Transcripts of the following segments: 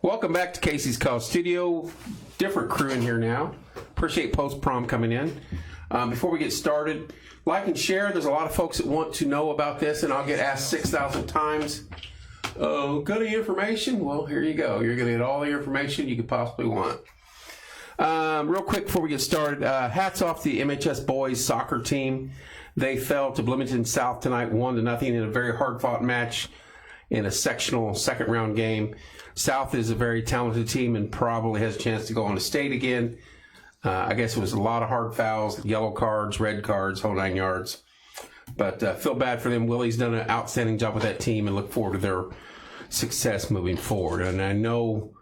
Welcome back to Casey's Call Studio. Different crew in here now. Appreciate post-prom coming in. Before we get started, like and share. There's a lot of folks that want to know about this, and I'll get asked 6,000 times. Oh, got any information? Well, here you go. You're going to get all the information you could possibly want. Real quick before we get started, hats off to the MHS boys soccer team. They fell to Bloomington South tonight 1-0 in a very hard-fought match in a sectional second-round game. South is a very talented team and probably has a chance to go on to state again. I guess it was a lot of hard fouls, yellow cards, red cards, whole 9 yards. But feel bad for them. Willie's done an outstanding job with that team and look forward to their success moving forward. And I know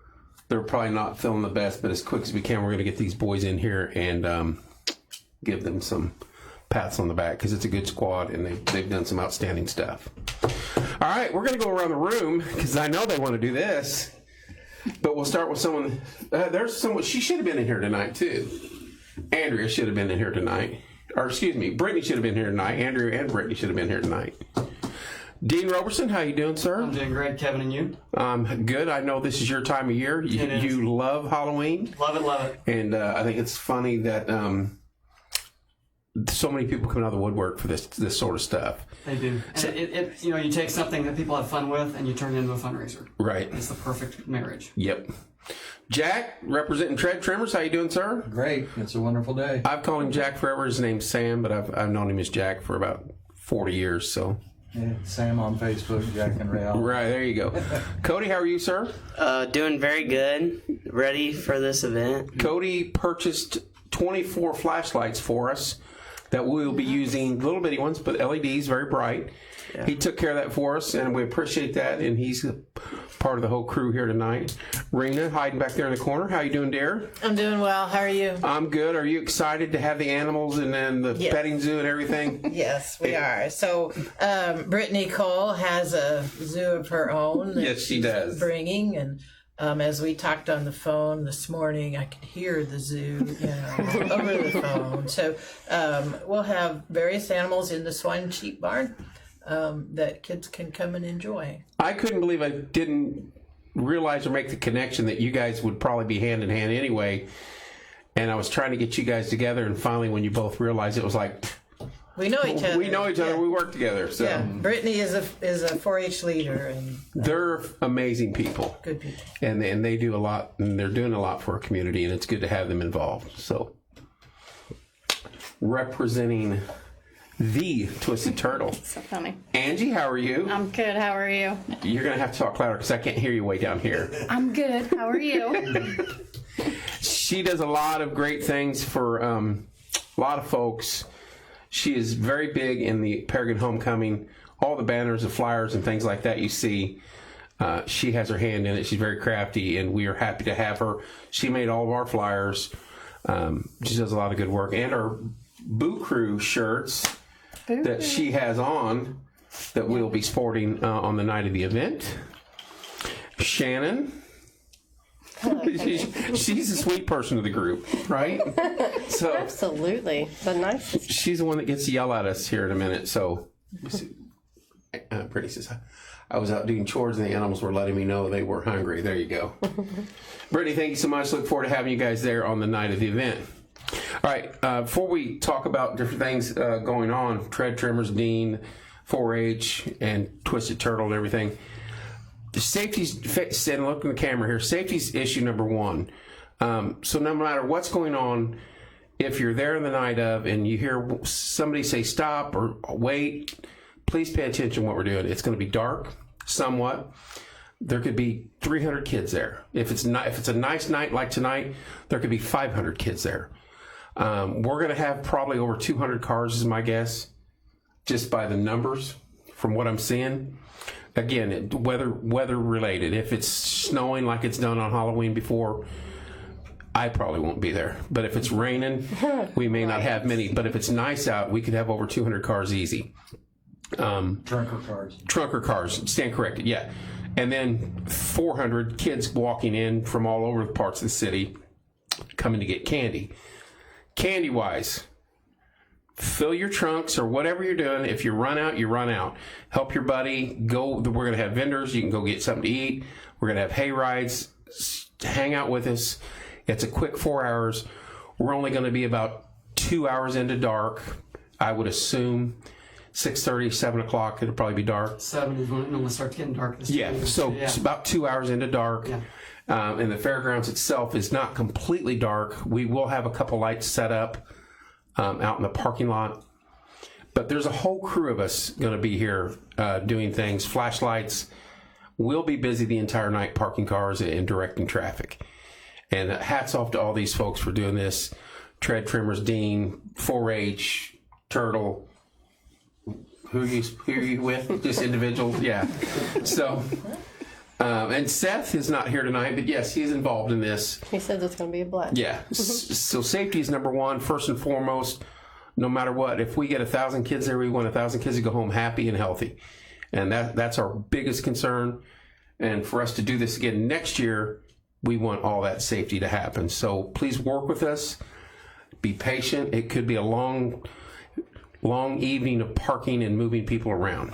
they're probably not feeling the best, but as quick as we can, we're going to get these boys in here and give them some pats on the back because it's a good squad and they've done some outstanding stuff. All right, we're going to go around the room because I know they want to do this. But we'll start with someone. There's someone. She should have been in here tonight, too. Andrea should have been in here tonight. Or, excuse me, Brittany should have been here tonight. Andrea and Brittany should have been here tonight. Dean Roberson, how you doing, sir? I'm doing great. Kevin, and you? Good. I know this is your time of year. You love Halloween. Love it, love it. And I think it's funny that so many people come out of the woodwork for this sort of stuff. They do. So, you take something that people have fun with and you turn it into a fundraiser. Right. It's the perfect marriage. Yep. Jack, representing Tread Trimmers, how you doing, sir? Great. It's a wonderful day. I've called him Jack forever. His name's Sam, but I've known him as Jack for about 40 years, so. Yeah, Sam on Facebook, Jack and Real. Right, there you go. Cody, how are you, sir? Doing very good. Ready for this event. Cody purchased 24 flashlights for us that we will be using, little bitty ones, but LEDs, very bright. Yeah. He took care of that for us, and we appreciate that, and he's part of the whole crew here tonight. Rena, hiding back there in the corner. How you doing, dear? I'm doing well. How are you? I'm good. Are you excited to have the animals and then the petting zoo and everything? Yes, we are. So, Brittany Cole has a zoo of her own. That Yes, she does. Bringing, and as we talked on the phone this morning, I could hear the zoo, over the phone. So, we'll have various animals in the swine and sheep barn that kids can come and enjoy. I couldn't believe I didn't realize or make the connection that you guys would probably be hand in hand anyway. And I was trying to get you guys together, and finally, when you both realized it was like, we know each other. We know each other. Yeah. We work together. So yeah, Brittany is a 4-H leader, and they're amazing people. Good people, and they do a lot, and they're doing a lot for our community, and it's good to have them involved. So, representing the Twisted Turtle. So funny. Angie, how are you? I'm good. How are you? You're gonna have to talk louder because I can't hear you way down here. I'm good. How are you? She does a lot of great things for a lot of folks. She is very big in the Peregrine Homecoming. All the banners, the flyers, and things like that you see, she has her hand in it. She's very crafty, and we are happy to have her. She made all of our flyers. She does a lot of good work. And our Boo Crew shirts that she has on that we'll be sporting on the night of the event. Shannon. She's a sweet person of the group, right? So absolutely, the nicest. She's the one that gets to yell at us here in a minute. So, Brittany says, I was out doing chores and the animals were letting me know they were hungry. There you go. Brittany, thank you so much. Look forward to having you guys there on the night of the event. All right, before we talk about different things going on, Tread Trimmers, Dean, 4-H, and Twisted Turtle and everything, safety's, and look in the camera here, safety's issue number one. So no matter what's going on, if you're there in the night of and you hear somebody say stop or wait, please pay attention to what we're doing. It's going to be dark somewhat. There could be 300 kids there. If it's a nice night like tonight, there could be 500 kids there. We're going to have probably over 200 cars is my guess, just by the numbers from what I'm seeing. Again, weather related. If it's snowing like it's done on Halloween before, I probably won't be there. But if it's raining, we may not have many. But if it's nice out, we could have over 200 cars easy. Trunker cars. Stand corrected, yeah. And then 400 kids walking in from all over the parts of the city coming to get candy. Candy-wise, fill your trunks or whatever you're doing. If you run out, you run out. Help your buddy. Go. We're going to have vendors. You can go get something to eat. We're going to have hay rides. hang out with us. It's a quick 4 hours. We're only going to be about 2 hours into dark. I would assume 6:30, 7 o'clock, it'll probably be dark. 7 is when it normally starts getting dark. Yeah, so it's about 2 hours into dark. Yeah. And the fairgrounds itself is not completely dark. We will have a couple lights set up out in the parking lot. But there's a whole crew of us going to be here doing things. Flashlights. We'll be busy the entire night parking cars and directing traffic. And hats off to all these folks for doing this. Tread Trimmers, Dean, 4-H, Turtle. Who are you with? Just individuals? Yeah. So, and Seth is not here tonight, but yes, he's involved in this. He says it's going to be a blast. Yeah. So safety is number one, first and foremost. No matter what, if we get 1,000 kids there, we want 1,000 kids to go home happy and healthy. And that's our biggest concern. And for us to do this again next year, we want all that safety to happen. So please work with us. Be patient. It could be a long evening of parking and moving people around.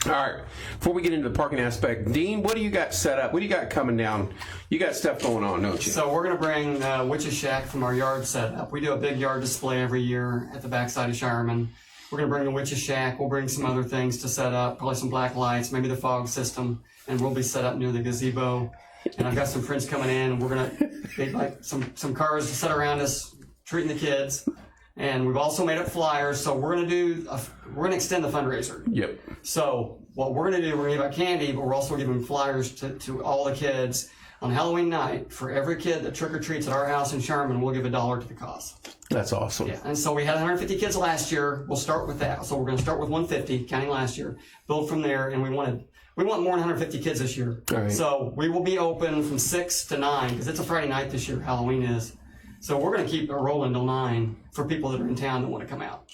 All right. Before we get into the parking aspect, Dean, what do you got set up? What do you got coming down? You got stuff going on, don't you? So we're going to bring Witch's Shack from our yard setup. We do a big yard display every year at the backside of Shireman. We're going to bring the Witch's Shack. We'll bring some other things to set up, probably some black lights, maybe the fog system, and we'll be set up near the gazebo. And I've got some friends coming in, and we're going to make like some cars to sit around us, treating the kids. And we've also made up flyers, so we're going to extend the fundraiser. Yep. So what we're going to do, we're going to give out candy, but we're also giving flyers to all the kids on Halloween night. For every kid that trick-or-treats at our house in Sherman, we'll give $1 to the cause. That's awesome. Yeah, and so we had 150 kids last year. We'll start with that. So we're going to start with 150, counting last year, build from there, and we want more than 150 kids this year. All right. So we will be open from 6 to 9, because it's a Friday night this year, Halloween is. So we're going to keep it rolling till 9 for people that are in town that want to come out.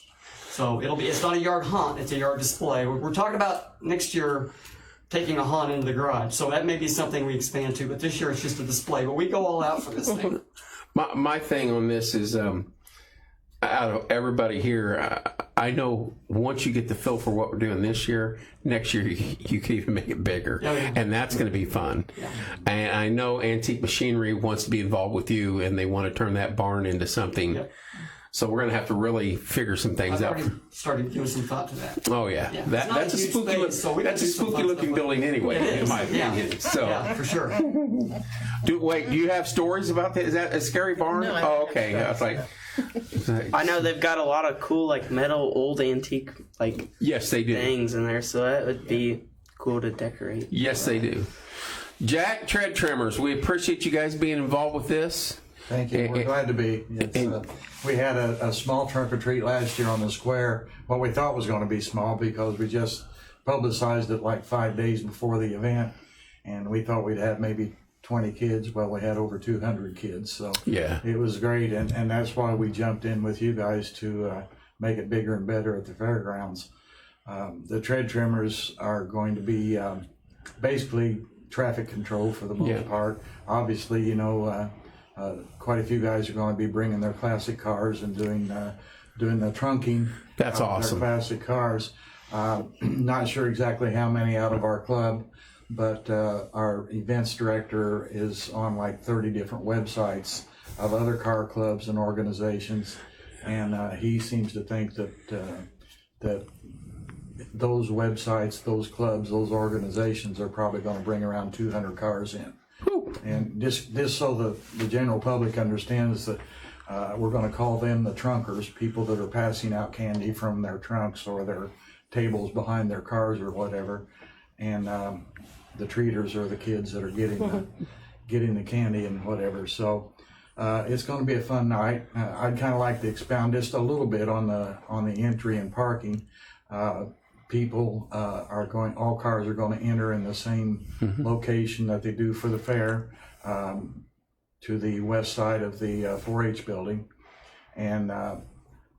So it's not a yard hunt, it's a yard display. We're talking about next year taking a hunt into the garage. So that may be something we expand to, but this year it's just a display. But we go all out for this thing. My thing on this is, out of everybody here, I know once you get the feel for what we're doing this year, next year you can even make it bigger. Oh, yeah. And that's going to be fun. Yeah. And I know Antique Machinery wants to be involved with you, and they want to turn that barn into something. Yeah. So we're going to have to really figure some things out. I've already started giving some thought to that. Oh, yeah. That's a spooky looking building anyway, in my opinion. Yeah. So. Yeah, for sure. Do you have stories about that? Is that a scary barn? No, oh, okay. I was like... I know they've got a lot of cool, like, metal, old antique, like, yes, they do. things in there, so that would be cool to decorate. Yes, they do. Jack, Tread Trimmers, we appreciate you guys being involved with this. Thank you. We're glad to be. We had a small trunk or treat last year on the square. What we thought was going to be small because we just publicized it like 5 days before the event, and we thought we'd have maybe 20 kids. Well, we had over 200 kids, so yeah, it was great, and that's why we jumped in with you guys to make it bigger and better at the fairgrounds. The Tread Trimmers are going to be basically traffic control for the most part. Obviously, you know, quite a few guys are going to be bringing their classic cars and doing the trunking. That's awesome. Their classic cars. Not sure exactly how many out of our club, but our events director is on like 30 different websites of other car clubs and organizations, and he seems to think that those websites, those clubs, those organizations are probably going to bring around 200 cars in. And just so the general public understands that we're going to call them the trunkers, people that are passing out candy from their trunks or their tables behind their cars or whatever, and the treaters are the kids that are getting the candy and whatever. So it's going to be a fun night. I'd kind of like to expound just a little bit on the entry and parking. People all cars are going to enter in the same location that they do for the fair, to the west side of the 4-H building, and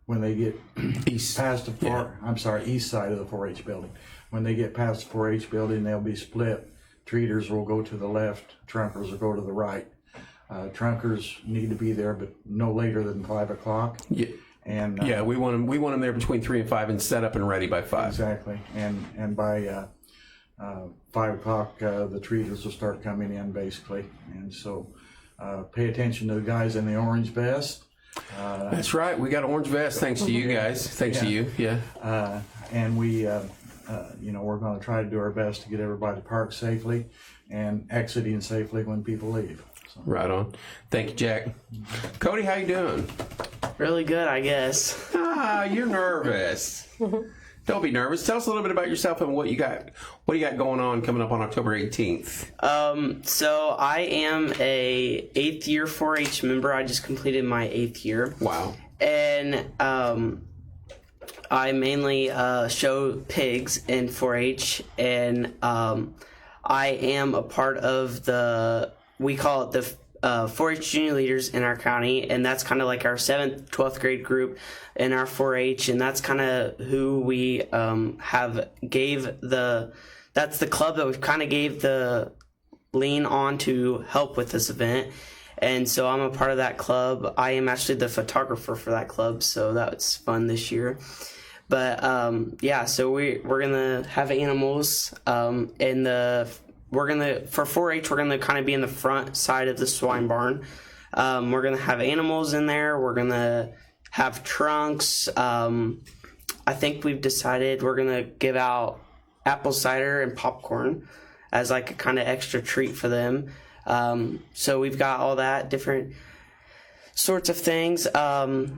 when they get east side of the 4-H building. When they get past the 4-H building, they'll be split. Treaters will go to the left, trunkers will go to the right. Trunkers need to be there, but no later than 5 o'clock. Yeah. And we want them there between 3 and 5 and set up and ready by 5. Exactly. And by 5 o'clock, the treaters will start coming in basically. And so pay attention to the guys in the orange vest. That's right. We got orange vests thanks to you guys. Thanks to you. Yeah. And we, we're going to try to do our best to get everybody parked safely and exiting safely when people leave. So. Right on. Thank you, Jack. Cody, how you doing? Really good, I guess. You're nervous. Don't be nervous. Tell us a little bit about yourself and what you got. What do you got going on coming up on October 18th? So I am a 8th year 4-H member. I just completed my 8th year. Wow. And I mainly show pigs in 4-H, and I am a part of we call it the 4-H junior leaders in our county, and that's kind of like our 7th, 12th grade group in our 4-H, and that's kind of who we that's the club that we've kind of gave the lean on to help with this event. And so I'm a part of that club. I am actually the photographer for that club, so that was fun this year. But so we're gonna have animals for 4-H, we're gonna kind of be in the front side of the swine barn. We're gonna have animals in there. We're gonna have trunks. I think we've decided we're gonna give out apple cider and popcorn as like a kind of extra treat for them. So we've got all that different sorts of things.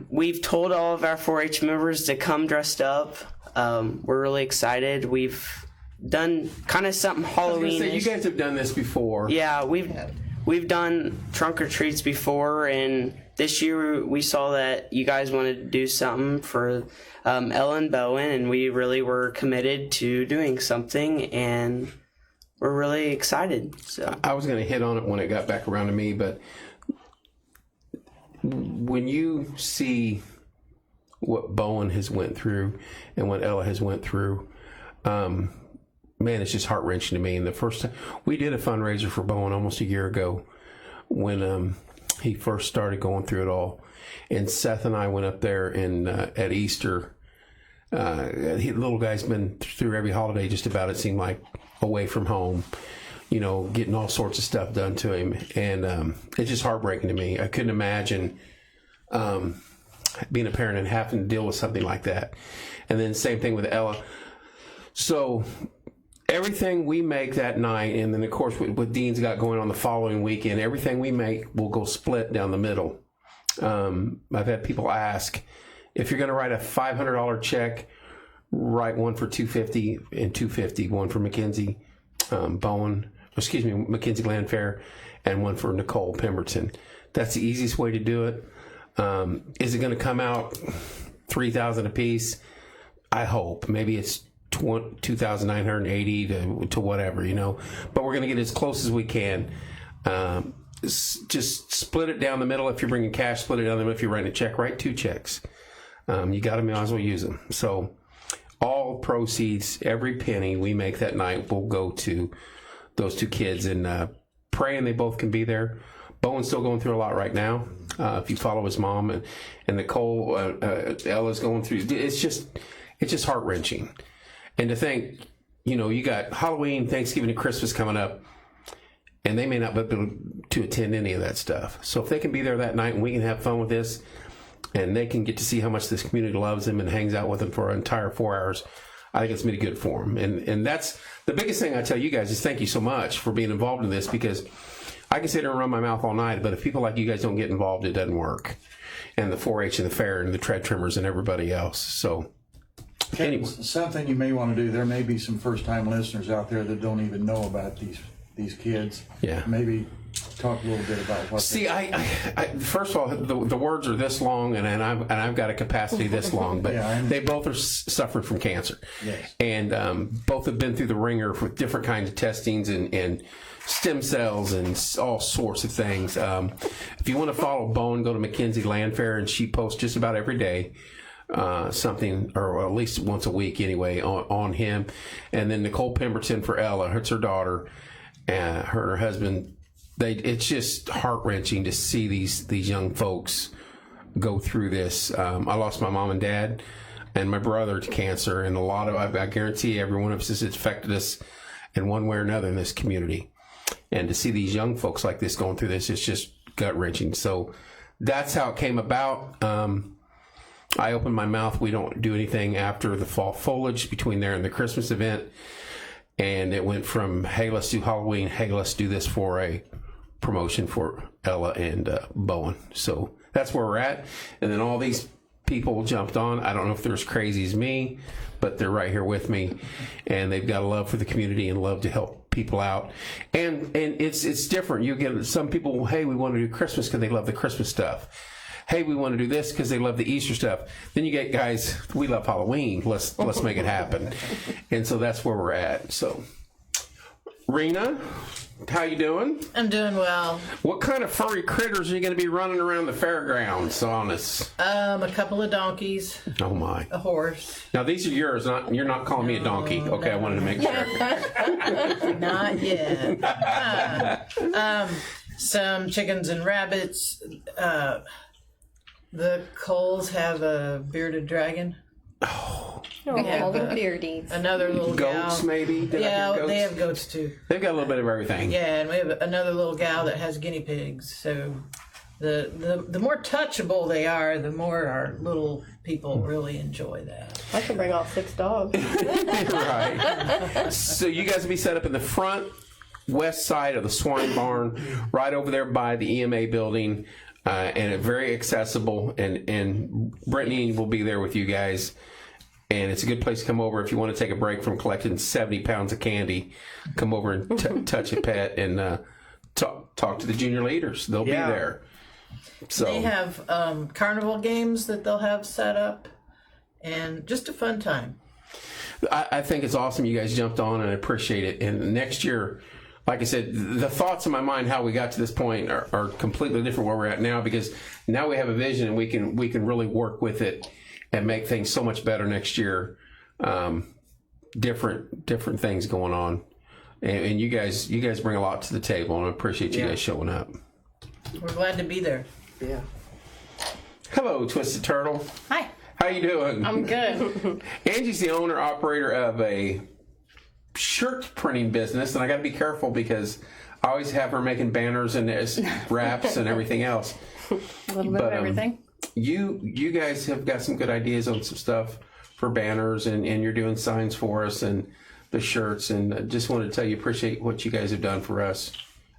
We've told all of our 4-H members to come dressed up. We're really excited. We've done kind of something Halloween. You guys have done this before. Yeah, we've done trunk or treats before, and this year we saw that you guys wanted to do something for Ella and Bowen, and we really were committed to doing something, and we're really excited. So I was going to hit on it when it got back around to me, but when you see what Bowen has went through and what Ella has went through, man, it's just heart-wrenching to me. And the first time we did a fundraiser for Bowen almost a year ago when he first started going through it all, and Seth and I went up there and at Easter. The little guy's been through every holiday just about, it seemed like, away from home, getting all sorts of stuff done to him. And it's just heartbreaking to me. I couldn't imagine being a parent and having to deal with something like that. And then same thing with Ella. So everything we make that night, and then of course what Dean's got going on the following weekend, everything we make will go split down the middle. I've had people ask, if you're going to write a $500 check, write one for $250 and $250, one for Mackenzie Mackenzie Landfair, and one for Nicole Pemberton. That's the easiest way to do it. Is it going to come out $3,000 a piece? I hope. Maybe it's $2,980 to whatever, But we're going to get as close as we can. Just split it down the middle. If you're bringing cash, split it down the middle. If you're writing a check, write 2 checks. You got them, might as well use them. So all proceeds, every penny we make that night will go to those 2 kids, and praying they both can be there. Bowen's still going through a lot right now. If you follow his mom, and Nicole, Ella's going through, it's just heart-wrenching. And to think, you got Halloween, Thanksgiving, and Christmas coming up, and they may not be able to attend any of that stuff. So if they can be there that night and we can have fun with this, and they can get to see how much this community loves them and hangs out with them for an entire 4 hours, I think it's going to be good for them. And that's the biggest thing I tell you guys is thank you so much for being involved in this, because I can sit here and run my mouth all night, but if people like you guys don't get involved, it doesn't work. And the 4-H and the fair and the tread trimmers and everybody else. So anyway. Something you may want to do, there may be some first-time listeners out there that don't even know about these kids. Yeah. Maybe talk a little bit about what. See, I first of all, the words are this long, and I've got a capacity this long, but they both are suffered from cancer. Yes. And both have been through the ringer with different kinds of testings and stem cells and all sorts of things. If you want to follow Bowen, go to Mackenzie Landfair, and she posts just about every day something, or at least once a week anyway, on him. And then Nicole Pemberton for Ella, it's her daughter, and her husband. It's just heart-wrenching to see these young folks go through this. I lost my mom and dad and my brother to cancer, and I guarantee every one of us has affected us in one way or another in this community. And to see these young folks like this going through this, it's just gut-wrenching. So that's how it came about. I opened my mouth. We don't do anything after the fall foliage between there and the Christmas event. And it went from, hey, let's do Halloween. Hey, let's do this for a promotion for Ella and Bowen. So that's where we're at. And then all these people jumped on. I don't know if they're as crazy as me, but they're right here with me. And they've got a love for the community and love to help people out. And it's different. You get some people, hey, we want to do Christmas because they love the Christmas stuff. Hey, we want to do this because they love the Easter stuff. Then you get guys, we love Halloween. Let's make it happen. And so that's where we're at. So, Rena, how you doing? I'm doing well. What kind of furry critters are you going to be running around the fairgrounds on us? A couple of donkeys, Oh my! a horse. Now these are yours. You're not calling me a donkey. Okay, I wanted to make sure. Not yet. Some chickens and rabbits. The Coles have a bearded dragon. Oh, Yeah, the but- beardies. Another little Goats, gal. maybe. Did I Yeah, hear goats? they have goats too. They've got a little bit of everything. Yeah, and we have another little gal that has guinea pigs. So the more touchable they are, the more our little people really enjoy that. I could bring all 6 dogs. Right. So you guys will be set up in the front west side of the swine barn, right over there by the EMA building, and it's very accessible. And Brittany will be there with you guys. And it's a good place to come over if you want to take a break from collecting 70 pounds of candy. Come over and touch a pet and talk to the junior leaders. They'll be there. So They have carnival games that they'll have set up, and just a fun time. I think it's awesome you guys jumped on, and I appreciate it. And next year, like I said, the thoughts in my mind how we got to this point are completely different where we're at now, because now we have a vision and we can really work with it and make things so much better next year. Different things going on, and you guys bring a lot to the table, and I appreciate you guys showing up. We're glad to be there. Yeah. Hello, Twisted Turtle. Hi. How you doing? I'm good. Angie's the owner operator of a shirt printing business, and I got to be careful because I always have her making banners and wraps and everything else. A little bit of everything. You guys have got some good ideas on some stuff for banners, and you're doing signs for us and the shirts, and I just wanted to tell you appreciate what you guys have done for us.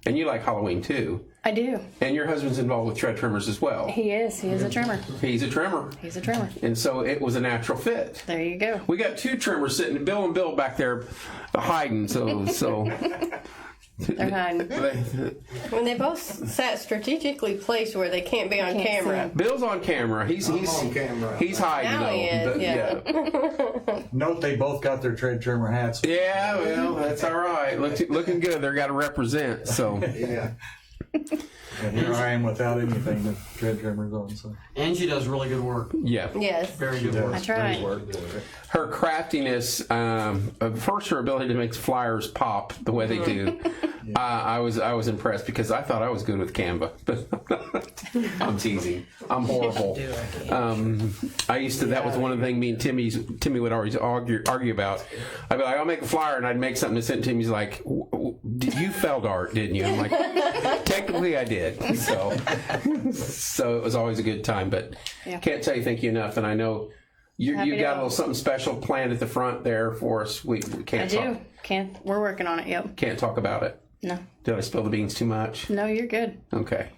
And you like Halloween too. I do. And your husband's involved with Tread Trimmers as well. He is. He is a trimmer. He's a trimmer. He's a trimmer. And so it was a natural fit. There you go. We got 2 trimmers sitting, Bill and Bill back there hiding. So They're hiding. When they both sat strategically placed where they can't be on camera. Bill's on camera. He's on camera. He's hiding Now though. he is, yeah. Note they both got their tread trimmer hats. Yeah, well, that's all right. Looking good. They're got to represent. So Yeah. And here I am without anything to tread trimmers on. So Angie does really good work. yeah. Yes. Very good work. I try. Her craftiness, first her ability to make flyers pop the way they do. I was impressed because I thought I was good with Canva, but I'm teasing. I'm horrible. I used to. That was one of the things me and Timmy would always argue about. I'd be like, I'll make a flyer, and I'd make something to send to him. He's like, you felt art, didn't you? I'm like, technically I did. So it was always a good time. But can't tell you thank you enough, and I know. You got a little something special planned at the front there for us. We can't I do. We're working on it. Yep. Can't talk about it. No. Did I spill the beans too much? No, you're good. Okay.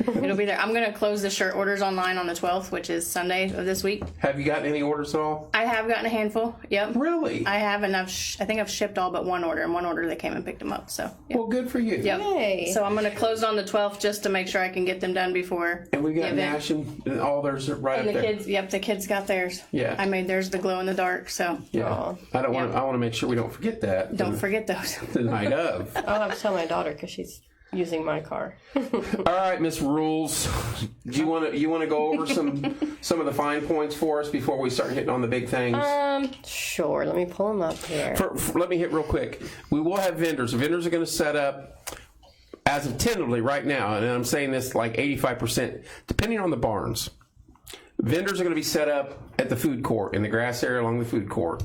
It'll be there. I'm going to close the shirt orders online on the 12th, which is Sunday of this week. Have you gotten any orders at all? I have gotten a handful. Yep. Really? I have enough. I think I've shipped all but one order, and one order they came and picked them up. So, yep. Well, good for you. Yep. Yay. So I'm going to close on the 12th just to make sure I can get them done before. And we got the event. Nash and all theirs are right And up the there. kids, the kids got theirs. Yeah. I made theirs the glow in the dark. So Yeah. I don't want. I want to make sure we don't forget that. don't forget those. the night of. I'll have to tell my daughter because she's using my car. All right, Miss Rules. Do you want to go over some of the fine points for us before we start hitting on the big things? Sure. Let me pull them up here. Let me hit real quick. We will have vendors. Vendors are going to set up as of tentatively right now, and I'm saying this like 85%, depending on the barns. Vendors are going to be set up at the food court, in the grass area along the food court.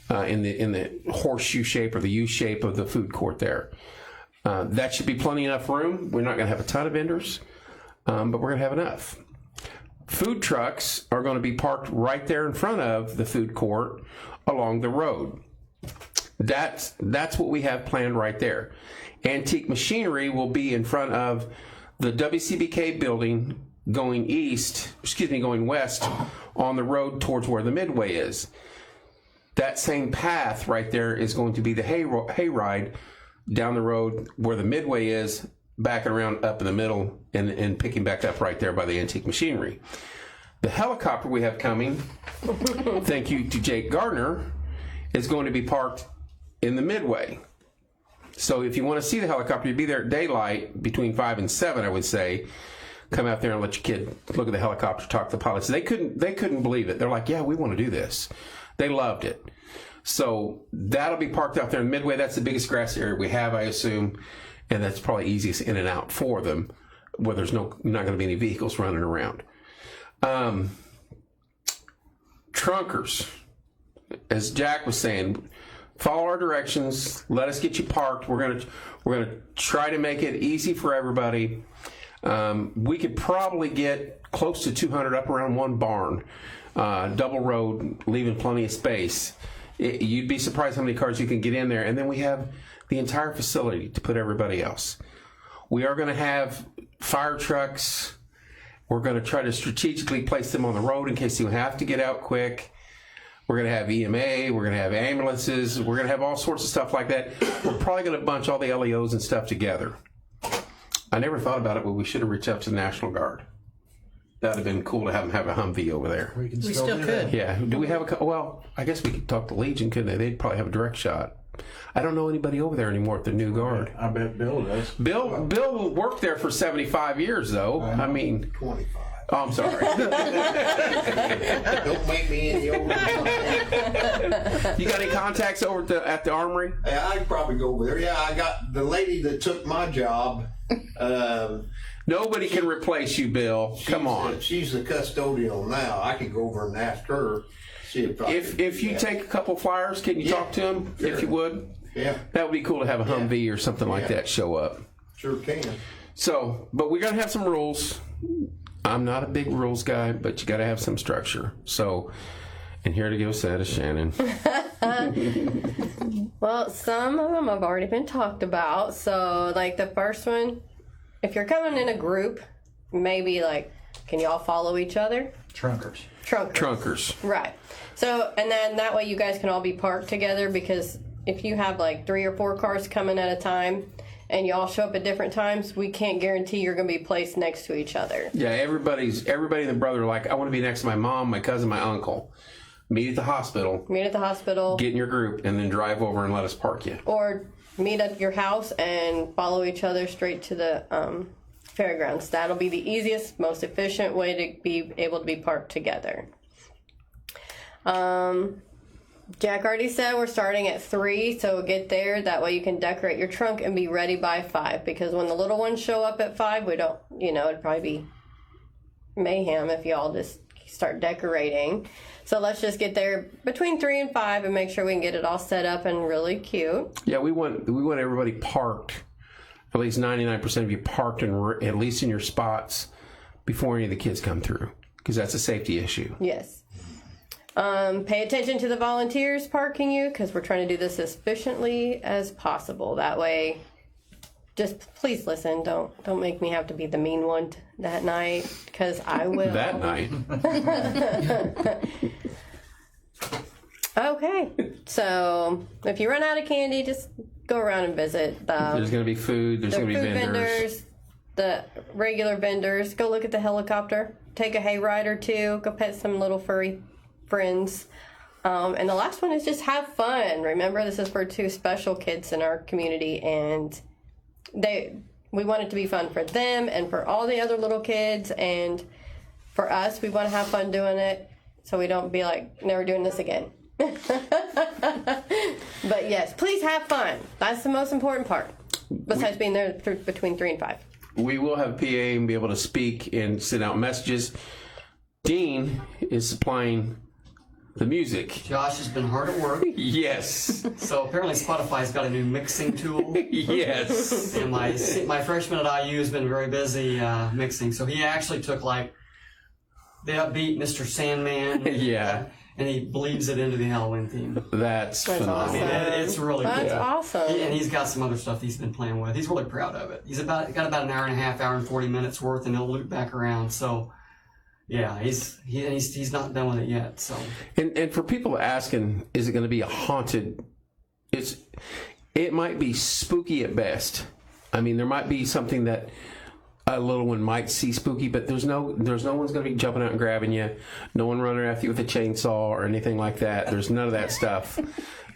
in the horseshoe shape or the U shape of the food court there. That should be plenty enough room. We're not going to have a ton of vendors, but we're going to have enough. Food trucks are going to be parked right there in front of the food court along the road. That's what we have planned right there. Antique machinery will be in front of the WCBK building going west on the road towards where the Midway is. That same path right there is going to be the hayride down the road where the Midway is, backing around up in the middle and picking back up right there by the antique machinery. The helicopter we have coming, thank you to Jake Gardner, is going to be parked in the Midway. So if you want to see the helicopter, you'd be there at daylight between 5 and 7, I would say. Come out there and let your kid look at the helicopter, talk to the pilots. They couldn't believe it. They're like, yeah, we want to do this. They loved it. So that'll be parked out there in the Midway. That's the biggest grass area we have, I assume, and that's probably easiest in and out for them, where there's not going to be any vehicles running around. Trunkers, as Jack was saying, follow our directions. Let us get you parked. We're gonna try to make it easy for everybody. We could probably get close to 200 up around one barn, double road, leaving plenty of space. You'd be surprised how many cars you can get in there. And then we have the entire facility to put everybody else. We are going to have fire trucks. We're going to try to strategically place them on the road in case you have to get out quick. We're going to have EMA. We're going to have ambulances. We're going to have all sorts of stuff like that. We're probably going to bunch all the LEOs and stuff together. I never thought about it, but we should have reached out to the National Guard. That would have been cool to have them have a Humvee over there. We can We still still do could. that. Yeah. Do we have well, I guess we could talk to Legion, couldn't they? They'd probably have a direct shot. I don't know anybody over there anymore at the new guard. I bet Bill does. Bill worked there for 75 years, though. I mean, 25. oh, I'm sorry. Don't make me any older. You got any contacts over at the armory? Yeah, I'd probably go over there. Yeah, I got the lady that took my job. Nobody can replace you, Bill. Come on. She's the custodial now. I could go over and ask her. See If you take a couple flyers, can you talk to him, sure. if you would? Yeah, That would be cool to have a Humvee or something like that show up. sure can. So, but we're going to have some rules. I'm not a big rules guy, but you got to have some structure. So, and here to give us that is Shannon. Well, some of them have already been talked about. So, like the first one, if you're coming in a group, maybe like, can y'all follow each other? Trunkers. Trunkers. Right. So, and then that way you guys can all be parked together, because if you have like 3 or 4 cars coming at a time and you all show up at different times, we can't guarantee you're going to be placed next to each other. Yeah, everybody and the brother are like, I want to be next to my mom, my cousin, my uncle. Meet at the hospital. Meet at the hospital. Get in your group and then drive over and let us park you. Or meet at your house and follow each other straight to the fairgrounds. That'll be the easiest, most efficient way to be able to be parked together. Jack already said we're starting at 3, so get there. That way you can decorate your trunk and be ready by 5. Because when the little ones show up at 5, we don't, it'd probably be mayhem if y'all just start decorating. So let's just get there between 3 and 5 and make sure we can get it all set up and really cute. Yeah, we want everybody parked. At least 99% of you parked at least in your spots before any of the kids come through, because that's a safety issue. Yes. Pay attention to the volunteers parking you, because we're trying to do this as efficiently as possible. That way, just please listen. Don't make me have to be the mean one that night, because I will. That night. Okay. So if you run out of candy, just go around and visit There's going to be food. There's the going to food be vendors. the regular vendors. Go look at the helicopter. Take a hayride or 2. Go pet some little furry friends. And the last one is just have fun. Remember, this is for 2 special kids in our community, and we want it to be fun for them and for all the other little kids, and for us, we want to have fun doing it, so we don't be like, never doing this again. But yes, please have fun. That's the most important part, besides being there between 3 and 5. We will have a PA and be able to speak and send out messages. Dean is supplying the music. Josh has been hard at work. Yes. So apparently Spotify's got a new mixing tool. Yes. And my freshman at IU has been very busy mixing. So he actually took like the upbeat Mr. Sandman. Yeah. And he bleeds it into the Halloween theme. That's phenomenal. awesome. It's really cool. That's awesome. And he's got some other stuff he's been playing with. He's really proud of it. He's got about an hour and a half, hour and 40 minutes worth, and he'll loop back around. So, yeah, he's not done with it yet. So, And for people asking, is it going to be a haunted? It might be spooky at best. I mean, there might be something that a little one might see spooky, but there's no one's going to be jumping out and grabbing you. No one running after you with a chainsaw or anything like that. There's none of that stuff.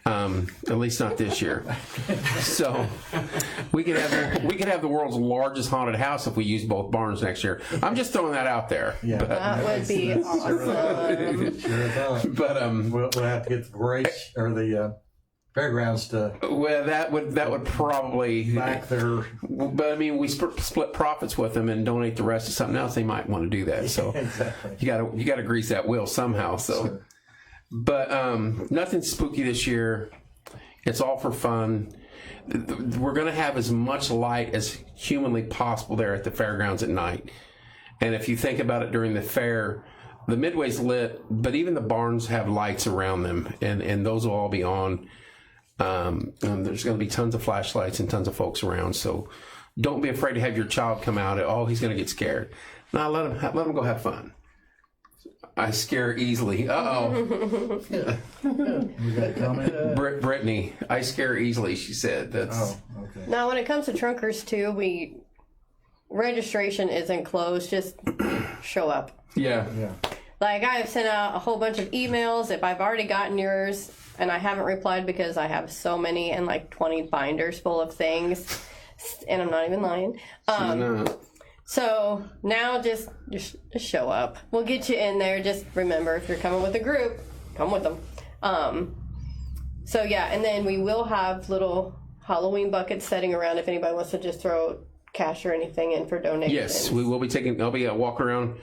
At least not this year. So we could have the world's largest haunted house if we use both barns next year. I'm just throwing that out there. Yeah. That would be awesome. Sure thought. But We'll have to get the race or the fairgrounds to well, that would probably back their. But I mean, we split profits with them and donate the rest to something else. They might want to do that. So Exactly. you got to grease that wheel somehow. So, Sure. but nothing spooky this year. It's all for fun. We're going to have as much light as humanly possible there at the fairgrounds at night. And if you think about it during the fair, the midway's lit, but even the barns have lights around them, and those will all be on. And there's going to be tons of flashlights and tons of folks around. So don't be afraid to have your child come out. Oh, he's going to get scared. No, let him go have fun. I scare easily. Uh-oh. We got a comment? Brittany, I scare easily, she said. That's Oh, okay. Now, when it comes to trunkers too, registration isn't closed. Just show up. yeah. Yeah. Like, I have sent out a whole bunch of emails. If I've already gotten yours and I haven't replied because I have so many and like 20 binders full of things, and I'm not even lying. No. So now just show up. We'll get you in there. Just remember, if you're coming with a group, come with them. So yeah, and then we will have little Halloween buckets setting around if anybody wants to just throw cash or anything in for donations. Yes, we will be taking. I'll be walking around.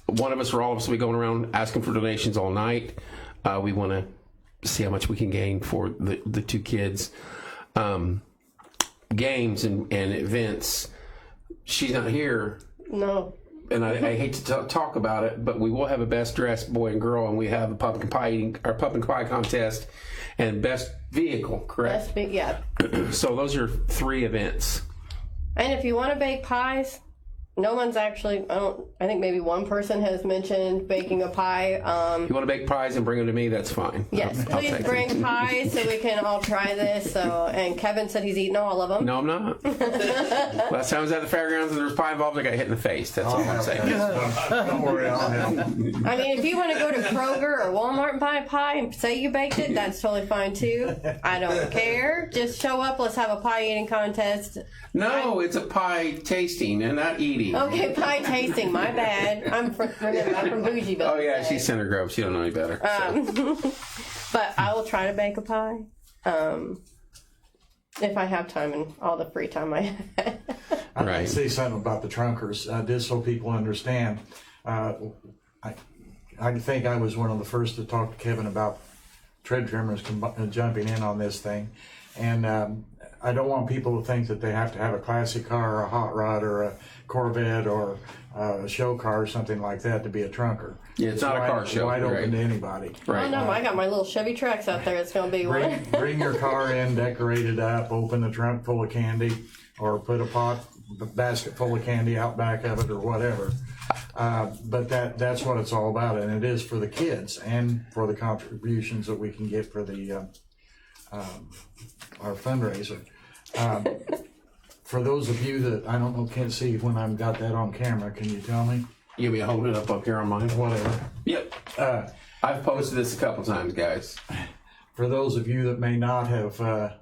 One of us or all of us will be going around asking for donations all night. We want to see how much we can gain for the two kids. Games and events. She's not here, No. and I hate to talk about it, but we will have a best dressed boy and girl, and we have a pumpkin pie contest, and best vehicle. Correct. Yeah. So those are 3 events. And if you want to bake pies, no one's actually, I think maybe one person has mentioned baking a pie. If you want to bake pies and bring them to me, that's fine. Yes, I'll please take bring them. pies so we can all try this. So, and Kevin said he's eaten all of them. No, I'm not. Last time I was at the fairgrounds and there was pie involved, I got hit in the face. That's all I'm saying. Don't worry, I'll help. I mean, if you want to go to Kroger or Walmart and buy a pie and say you baked it, that's totally fine too. I don't care. Just show up. Let's have a pie eating contest. No, it's a pie tasting and not eating. Okay, pie tasting. My bad. I'm from Bougieville. Oh yeah, she's Center Grove. She don't know any better. So. But I will try to bake a pie. If I have time and all the free time I have. I Right. can say something about the trunkers, just so people understand. I think I was one of the first to talk to Kevin about tread trimmers jumping in on this thing. And I don't want people to think that they have to have a classic car or a hot rod or a Corvette or a show car or something like that to be a trunker. Yeah, it's not a car show. Wide Right. open to anybody. Right. Oh no, I got my little Chevy Trax out there. It's going to be one. Bring your car in, decorate it up, open the trunk full of candy, or put a basket full of candy out back of it or whatever. But that's what it's all about, and it is for the kids and for the contributions that we can get for the our fundraiser. For those of you that I don't know can't see when I've got that on camera, can you tell me? You may hold it up here on mine. Whatever. Yep. I've posted this a couple times, guys. For those of you that may not have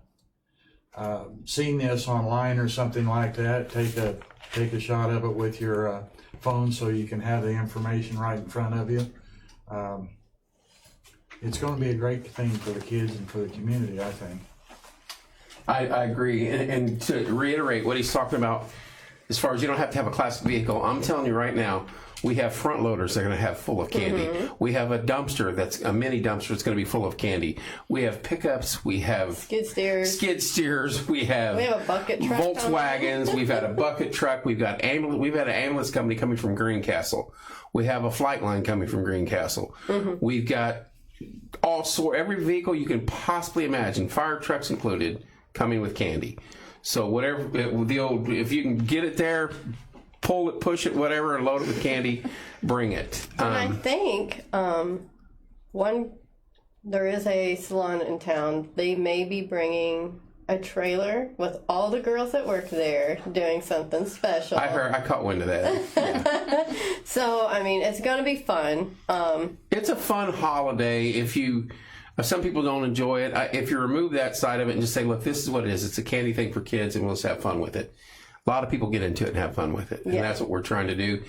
seen this online or something like that, take a shot of it with your phone so you can have the information right in front of you. It's going to be a great thing for the kids and for the community, I think. I agree. And to reiterate what he's talking about, as far as you don't have to have a classic vehicle, I'm telling you right now, We have front loaders that are going to have full of candy. We have a dumpster that's a mini dumpster that's going to be full of candy. We have pickups. We have Skid steers. We have a bucket truck Volkswagens. We've had a bucket truck. We've got We've had an ambulance company coming from Greencastle. We have a flight line coming from Greencastle. We've got every vehicle you can possibly imagine, fire trucks included, coming with candy. So whatever if you can get it there, pull it, push it, whatever, and load it with candy, bring it. And I think there is a salon in town. They may be bringing a trailer with all the girls that work there doing something special. I caught wind of that. Yeah. So I mean, it's going to be fun. It's a fun holiday. If some people don't enjoy it, if you remove that side of it and just say, look, this is what it is. It's a candy thing for kids, and we'll just have fun with it. A lot of people get into it and have fun with it. And that's what we're trying to do,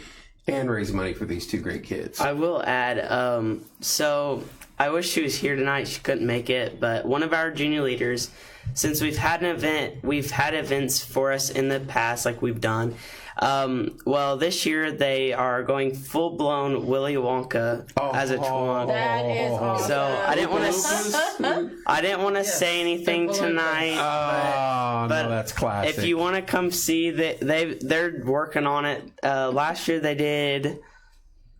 and raise money for these two great kids. I will add, so I wish she was here tonight. She couldn't make it, but one of our junior leaders, since we've had events for us in the past, like we've done. Well, this year they are going full-blown Willy Wonka as a twin. That is awesome. So I didn't want to say anything tonight. But no, that's classic. If you want to come see, they're working on it. Last year they did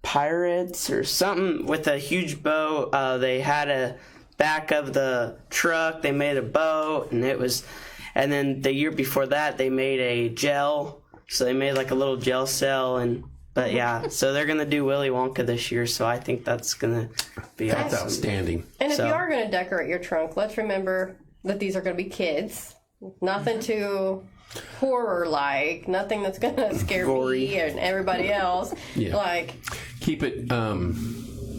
pirates or something with a huge boat. They had a back of the truck. They made a boat, and then the year before that they made a gel. So they made like a little gel cell, so they're gonna do Willy Wonka this year. So I think that's gonna be That's awesome. outstanding. And if you are going to decorate your trunk, let's remember that these are going to be kids. Nothing too horror-like. Nothing that's going to scare me and everybody else. Yeah. Like, Keep it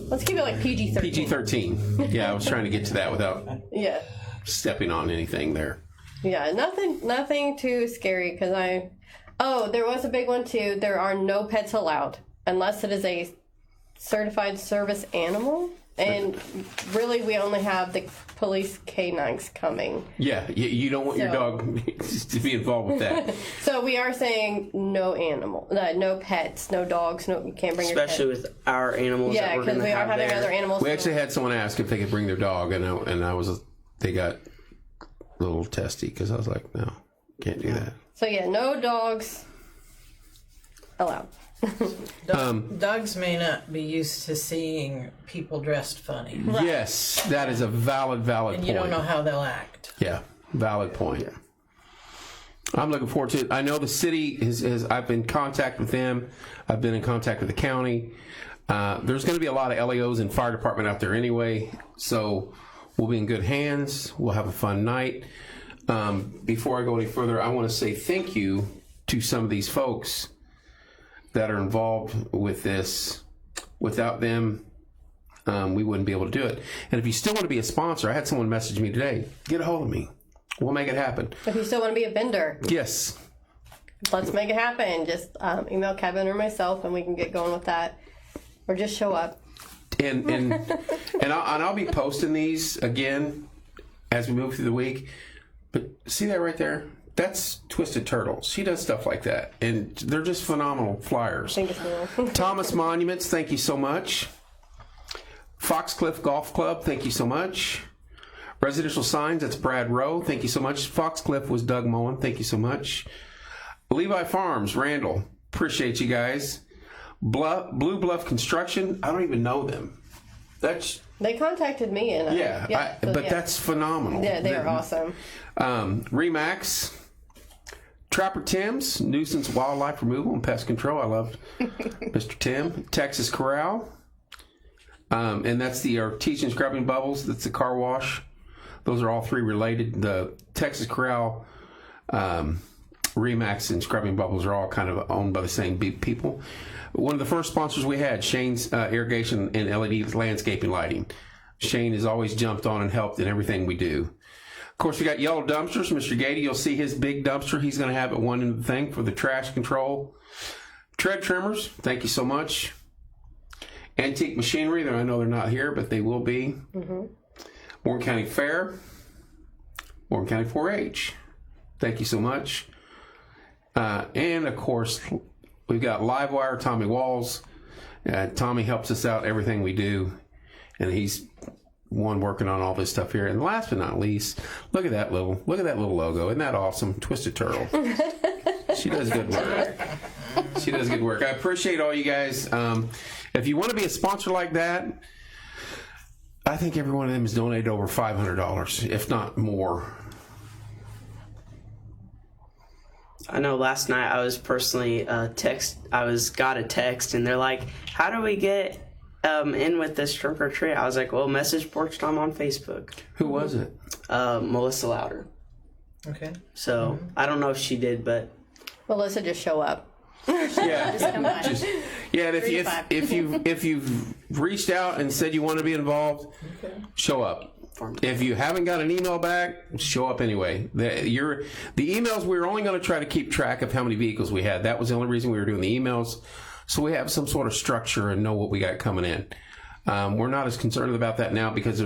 let's keep it like PG-13. PG-13. Yeah, I was trying to get to that without stepping on anything there. Yeah, nothing too scary because there was a big one too. There are no pets allowed unless it is a certified service animal. And really, we only have the police canines coming. Yeah, you don't want your dog to be involved with that. So we are saying no pets, no dogs, you can't bring Especially your pets. with our animals. Yeah, because we are having other animals. We actually had someone ask if they could bring their dog, they got a little testy because I was like, no, can't do that. So yeah, no dogs allowed. Dogs may not be used to seeing people dressed funny. Right. Yes, that is a valid point. And you don't know how they'll act. Yeah, valid point. Yeah. I'm looking forward to it. I know the city I've been in contact with them. I've been in contact with the county. There's going to be a lot of LEOs and fire department out there anyway, so we'll be in good hands. We'll have a fun night. Before I go any further, I want to say thank you to some of these folks that are involved with this. Without them, we wouldn't be able to do it. And if you still want to be a sponsor, I had someone message me today. Get a hold of me. We'll make it happen. If you still want to be a vendor, yes, let's make it happen. Just email Kevin or myself, and we can get going with that. Or just show up. And I'll be posting these again as we move through the week. But see that right there? That's Twisted Turtle. She does stuff like that, and they're just phenomenal flyers. Thank you. Thomas Monuments, thank you so much. Foxcliff Golf Club, thank you so much. Residential Signs, that's Brad Rowe, thank you so much. Foxcliff was Doug Mullen, thank you so much. Levi Farms, Randall, appreciate you guys. Blue Bluff Construction, I don't even know them. They contacted me, and that's phenomenal. Yeah, they are awesome. Remax, Trapper Tim's, Nuisance Wildlife Removal and Pest Control. I love Mr. Tim. Texas Corral, and that's the Artesian Scrubbing Bubbles. That's the car wash. Those are all three related. The Texas Corral, Remax, and Scrubbing Bubbles are all kind of owned by the same people. One of the first sponsors we had, Shane's Irrigation and LED Landscaping Lighting. Shane has always jumped on and helped in everything we do. Of course, we got Yellow Dumpsters. Mr. Gady, you'll see his big dumpster he's going to have at one end of the thing for the trash control. Tread Trimmers, thank you so much. Antique Machinery, I know they're not here, but they will be. Mm-hmm. Morgan County Fair. Morgan County 4-H. Thank you so much. And, of course, we've got Livewire, Tommy Walls, Tommy helps us out everything we do, and he's one working on all this stuff here. And last but not least, look at that little logo. Isn't that awesome? Twisted Turtle. She does good work. She does good work. I appreciate all you guys. If you want to be a sponsor like that, I think every one of them has donated over $500, if not more. I know last night I was personally got a text, and they're like, "How do we get in with this trunk or treat?" I was like, "Well, message Porch Tom on Facebook." Who was it? Melissa Louder. Okay. So I don't know if she did, but Melissa, just show up. Yeah. Just come by. Yeah, and 3 to 5. if you've reached out and said you want to be involved, show up. If you haven't got an email back, show up anyway. The emails, we were only going to try to keep track of how many vehicles we had. That was the only reason we were doing the emails, so we have some sort of structure and know what we got coming in. We're not as concerned about that now because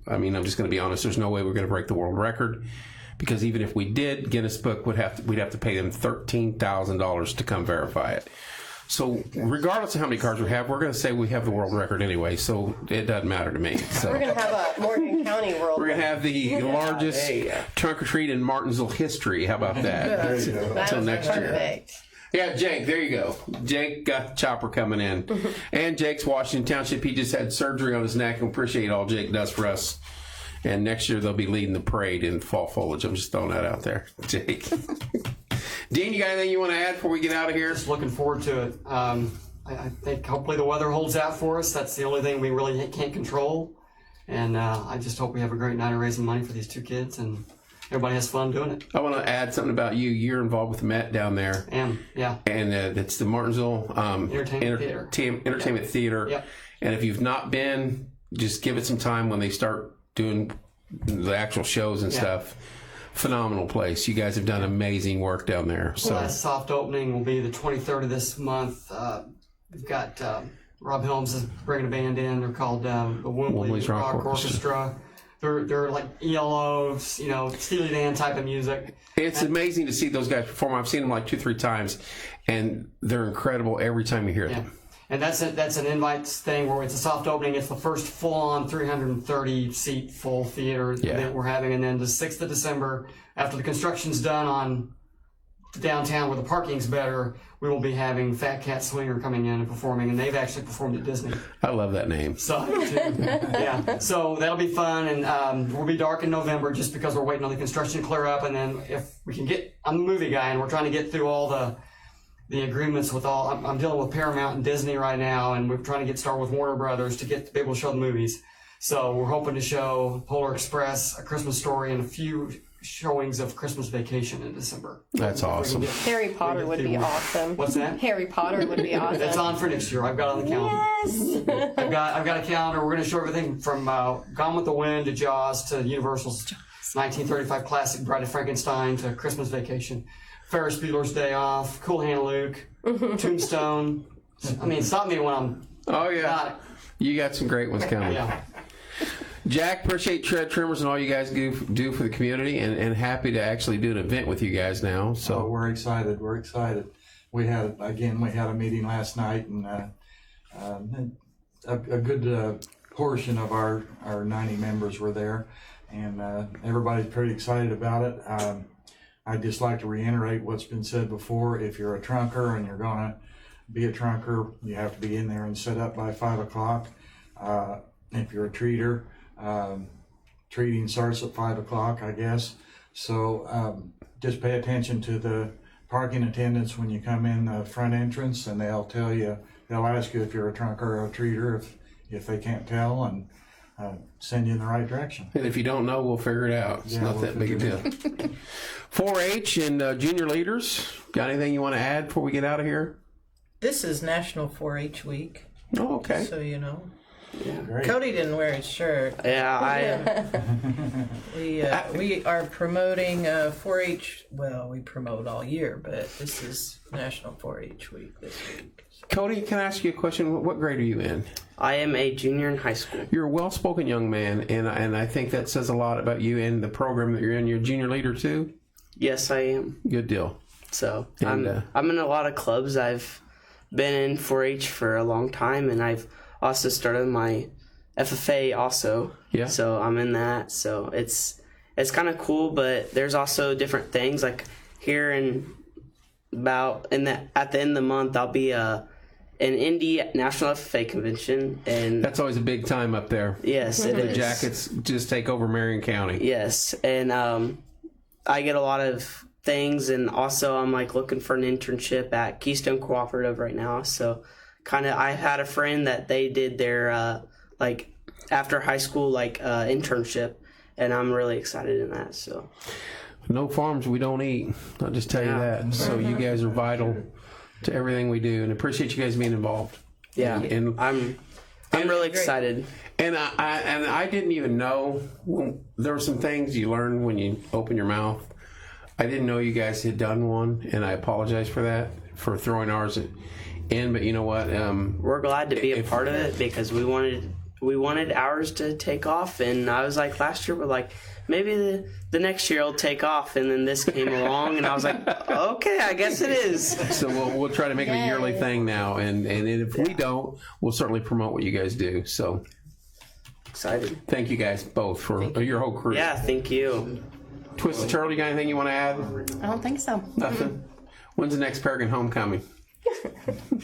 I'm just going to be honest, there's no way we're going to break the world record. Because even if we did, Guinness Book we'd have to pay them $13,000 to come verify it. So regardless of how many cars we have, we're going to say we have the world record anyway. So it doesn't matter to me. So We're going to have a Morgan County world. we're going to have the largest trunk or treat in Martinsville history. How about that? Until next year. Perfect. Yeah, Jake, there you go. Jake got the chopper coming in. And Jake's Washington Township. He just had surgery on his neck. And appreciate all Jake does for us. And next year they'll be leading the parade in fall foliage. I'm just throwing that out there. Jake. Dean, you got anything you want to add before we get out of here? Just looking forward to it. I think hopefully the weather holds out for us. That's the only thing we really can't control. And I just hope we have a great night of raising money for these 2 kids and everybody has fun doing it. I want to add something about you. You're involved with Met down there. And It's the Martinsville Entertainment Theater. Yep. And if you've not been, just give it some time when they start doing the actual shows and stuff. Phenomenal place. You guys have done amazing work down there. the So last soft opening will be the 23rd of this month. We've got Rob Helms is bringing a band in. They're called the Woomley's Woomley Rock Orchestra. They're like ELO, Steely Dan type of music. it's amazing to see those guys perform. I've seen them like 2-3 times, and they're incredible every time you hear them. And that's an invites thing where it's a soft opening. It's the first full-on 330-seat full theater that we're having. And then the 6th of December, after the construction's done on downtown where the parking's better, we will be having Fat Cat Swinger coming in and performing. And they've actually performed at Disney. I love that name. So, so that'll be fun. And we'll be dark in November just because we're waiting on the construction to clear up. And then if we can I'm a movie guy, and we're trying to get through all the agreements with I'm dealing with Paramount and Disney right now, and we're trying to start with Warner Brothers to be able to show the movies. So we're hoping to show Polar Express, A Christmas Story, and a few showings of Christmas Vacation in December. That's awesome. Harry Potter would be awesome. What's that? Harry Potter would be awesome. That's on for next year. I've got it on the calendar. Yes. I've got a calendar. We're going to show everything from Gone with the Wind to Jaws to Universal's 1935 classic Bride of Frankenstein to Christmas Vacation. Ferris Bueller's Day Off, Cool Hand Luke, Tombstone. Stop me when I'm. Oh yeah, you got some great ones coming. Yeah. Jack, appreciate Tread Trimmers and all you guys do for the community, and happy to actually do an event with you guys now. So we're excited. We had a meeting last night, and a good portion of our 90 members were there, and everybody's pretty excited about it. I'd just like to reiterate what's been said before. If you're a trunker and you're going to be a trunker, you have to be in there and set up by 5 o'clock. If you're a treater, treating starts at 5 o'clock, I guess. So just pay attention to the parking attendants when you come in the front entrance, and they'll ask you if you're a trunker or a treater if they can't tell, and send you in the right direction. And if you don't know, we'll figure it out. It's not that big a deal. 4-H and junior leaders, got anything you want to add before we get out of here? This is National 4-H Week. Oh, okay. So you know. Yeah. Great. Cody didn't wear his shirt. Yeah, We are promoting 4-H. Well, we promote all year, but this is National 4-H Week this week. Cody, can I ask you a question? What grade are you in? I am a junior in high school. You're a well-spoken young man, and I think that says a lot about you and the program that you're in. You're a junior leader too? Yes, I am. Good deal. So And, I'm in a lot of clubs. I've been in 4-H for a long time, and I've also started my FFA also. Yeah. So I'm in that. So it's kind of cool, but there's also different things like here at the end of the month I'll be an Indy National FFA convention, and That's always a big time up there. yes, it The is. Jackets just take over Marion County. Yes, and I get a lot of things, and also I'm like looking for an internship at Keystone Cooperative right now. So kind of I had a friend that they did their like after high school internship, and I'm really excited in that. So No farms we don't eat. I'll just tell you that. So you guys are vital to everything we do, and appreciate you guys being involved. yeah, And I'm really excited. And I didn't even know there were some things you learn when you open your mouth. I didn't know you guys had done one, and I apologize for that, for throwing ours in. But you know what? We're glad to be a part of it because we wanted ours to take off, and I was like last year we're like maybe the next year it'll take off, and then this came along, and I was like, okay, I guess it is. So we'll try to make it a yearly thing now, and if we don't, we'll certainly promote what you guys do. So Excited. thank you guys both for your whole crew. Yeah, thank you. Twisted Turtle, you got anything you want to add? I don't think so. Nothing. When's the next Peregrine homecoming?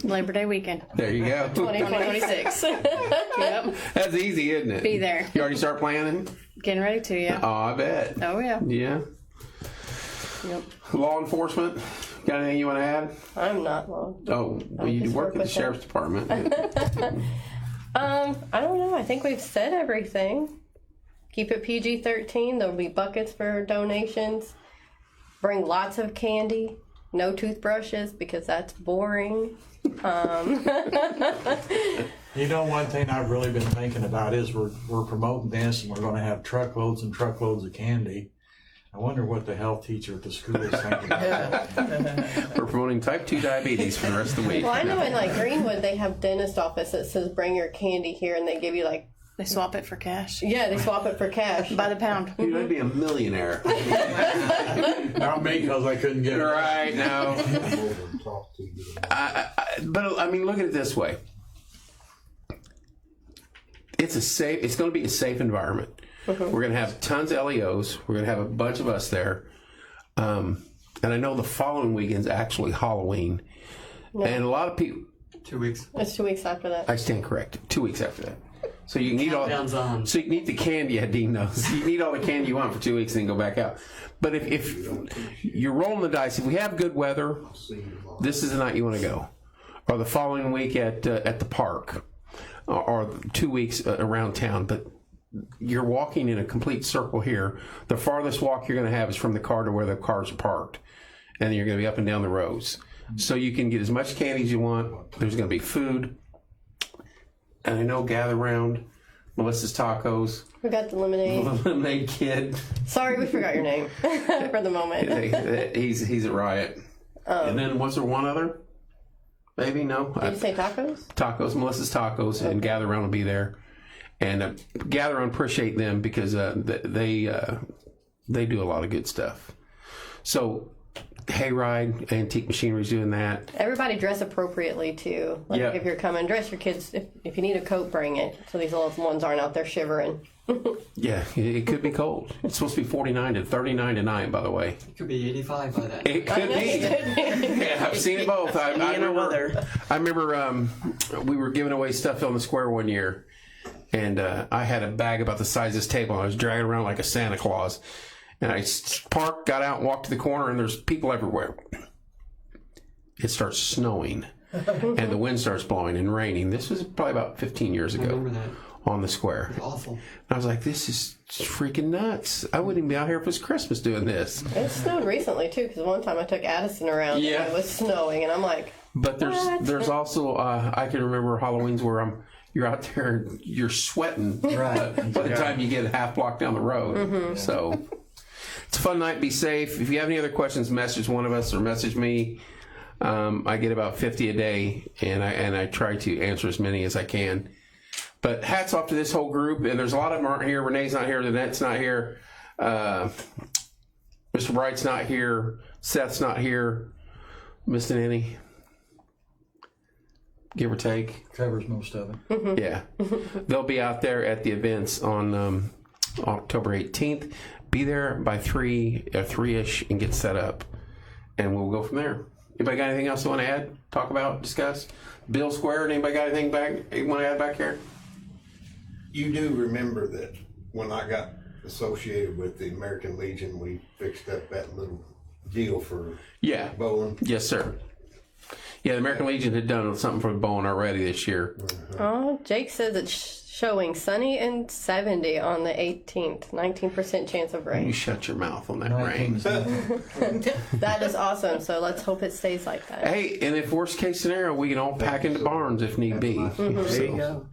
Labor Day weekend. There you go. 2026. Yep. That's easy, isn't it? Be there. You already start planning? Getting ready to, yeah. Oh, I bet. Oh, yeah. Yeah. Yep. Law enforcement, got anything you want to add? I'm not long. Oh, well, you just work work at the with sheriff's department. I don't know. I think we've said everything. Keep it PG-13. There'll be buckets for donations. Bring lots of candy. No toothbrushes because that's boring. You know, one thing I've really been thinking about is we're promoting this, and we're going to have truckloads and truckloads of candy. I wonder what the health teacher at the school is thinking about that. We're promoting type 2 diabetes for the rest of the week. Well, I know in like Greenwood they have dentist office that says bring your candy here, and they give you like They swap it for cash. they swap it for cash. By the pound. Dude, I'd be a millionaire. Not me, because I couldn't get it. Right now. But I mean, look at it this way. It's going to be a safe environment. We're going to have tons of LEOs. We're going to have a bunch of us there. And I know the following weekend's actually Halloween. And a lot of people... 2 weeks. It's 2 weeks after that. I stand corrected. 2 weeks after that. So you need Countdown's on. So you need the candy. Yeah, Dean knows. You need all the candy you want for 2 weeks, and then go back out. But if you're rolling the dice, if we have good weather, this is the night you want to go, or the following week at the park, or 2 weeks around town. But you're walking in a complete circle here. The farthest walk you're going to have is from the car to where the cars are parked, and then you're going to be up and down the rows. So you can get as much candy as you want. There's going to be food. And I know Gather Round, Melissa's Tacos, We got the lemonade. Lemonade Kid. Sorry, we forgot your name for the moment. He's a riot. And then was there one other? Maybe no. Did you say tacos? Tacos, Melissa's Tacos, and Gather Round will be there. And Gather Round, appreciate them because they do a lot of good stuff. So Hayride, Antique Machinery's doing that. Everybody dress appropriately too. Like Yeah. if you're coming, dress your kids. If you need a coat, bring it. So these little ones aren't out there shivering. Yeah, it could be cold. It's supposed to be 49 to 39 tonight, by the way. It could be 85 by then. It could be. Yeah, I've seen it both. I remember we were giving away stuff on the square one year, and I had a bag about the size of this table, and I was dragging around like a Santa Claus. And I parked, got out, walked to the corner, and there's people everywhere. It starts snowing, and the wind starts blowing and raining. This was probably about 15 years ago remember that. on the square. Awful. And I was like, this is freaking nuts. I wouldn't even be out here if it was Christmas doing this. It snowed recently too, because one time I took Addison around Yeah. and it was snowing, and I'm like, But there's also, I can remember Halloween's where you're out there and you're sweating Right. by the time you get a half block down the road. Mm-hmm. So it's a fun night. Be safe. If you have any other questions, message one of us or message me. I get about 50 a day, and I try to answer as many as I can. But hats off to this whole group, and there's a lot of them aren't here. Renee's not here. Lynette's not here. Mr. Bright's not here. Seth's not here. Missing any? give or take. Covers most of it. Yeah. They'll be out there at the events on October 18th. Be there by 3-ish and get set up. And we'll go from there. Anybody got anything else you want to add, talk about, discuss? Bill Square, anybody got anything you want to add back here? You do remember that when I got associated with the American Legion, we fixed up that little deal for Yeah. bowling. Yes, sir. Yeah, the American Legion had done something for the bowling already this year. Oh, Jake says it's showing sunny and 70 on the 18th. 19% chance of You rain. shut your mouth on that rain. That is awesome. So let's hope it stays like that. Hey, and if worst case scenario, we can all pack into barns if need be. There you go.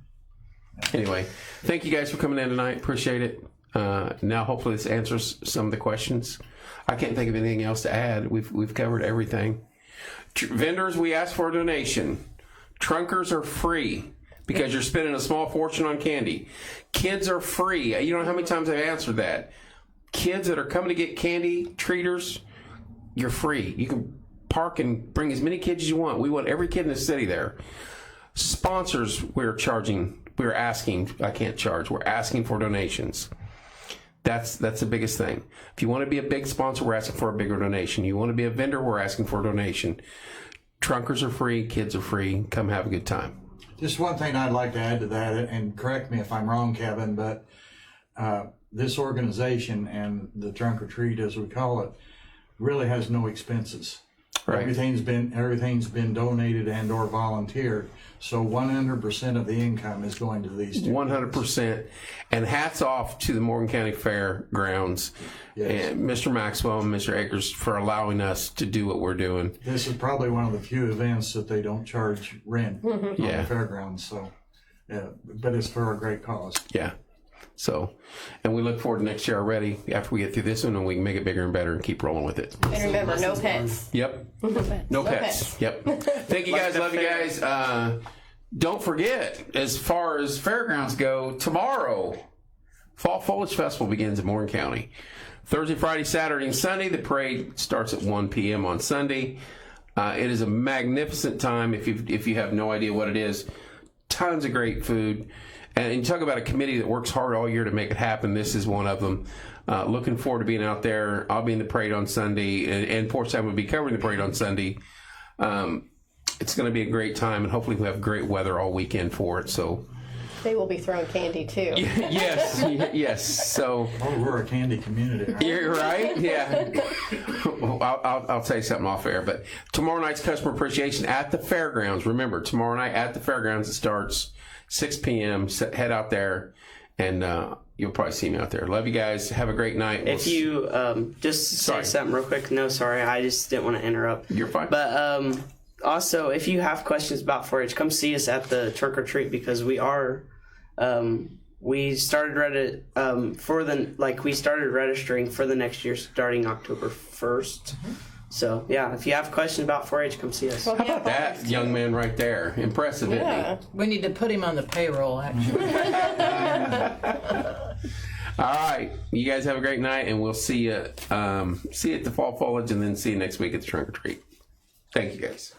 Anyway, thank you guys for coming in tonight. Appreciate it. Now, hopefully, this answers some of the questions. I can't think of anything else to add. We've covered everything. Vendors, we ask for a donation. Trunkers are free because you're spending a small fortune on candy. Kids are free. You don't know how many times I've answered that. Kids that are coming to get candy, treaters, you're free. You can park and bring as many kids as you want. We want every kid in the city there. Sponsors, we're asking for donations. That's the biggest thing. If you want to be a big sponsor, we're asking for a bigger donation. You want to be a vendor, we're asking for a donation. Trunkers are free, kids are free. Come have a good time. Just one thing I'd like to add to that, and correct me if I'm wrong, Kevin, but this organization and the trunk or treat, as we call it, really has no expenses. Right. Everything's been donated and or volunteered. So 100% of the income is going to these two. 100%. And hats off to the Morgan County Fairgrounds and Mr. Maxwell and Mr. Akers for allowing us to do what we're doing. This is probably one of the few events that they don't charge rent on the fairgrounds. So, but it's for a great cause. Yeah. So, and we look forward to next year already after we get through this one and we can make it bigger and better and keep rolling with it. And remember, no pets. Yep. No pets. Yep. Thank you guys. Love you guys. Don't forget, as far as fairgrounds go, tomorrow, Fall Foliage Festival begins in Morgan County. Thursday, Friday, Saturday, and Sunday. The parade starts at 1 p.m. on Sunday. It is a magnificent time if you have no idea what it is. Tons of great food. And you talk about a committee that works hard all year to make it happen. This is one of them. Looking forward to being out there. I'll be in the parade on Sunday, and Portside will be covering the parade on Sunday. It's going to be a great time, and hopefully we'll have great weather all weekend for it. So They will be throwing candy too. yes. So we're a candy community. Right? you're right. Yeah. I'll tell you something off air. But tomorrow night's customer appreciation at the fairgrounds. Remember, tomorrow night at the fairgrounds it starts 6 p.m. Head out there, and you'll probably see me out there. Love you guys. Have a great night. If you just say something real quick. No, sorry, I just didn't want to interrupt. You're fine. But also, if you have questions about 4-H, come see us at the trunk or treat because we are. We started registering for the next year starting October 1st. So yeah, if you have questions about 4-H, come see us. Well, How about that young man right there? Impressive, isn't he? We need to put him on the payroll, actually. All right, you guys have a great night, and we'll see you. See you at the Fall Foliage, and then see you next week at the Trunk or Treat. Thank you, guys.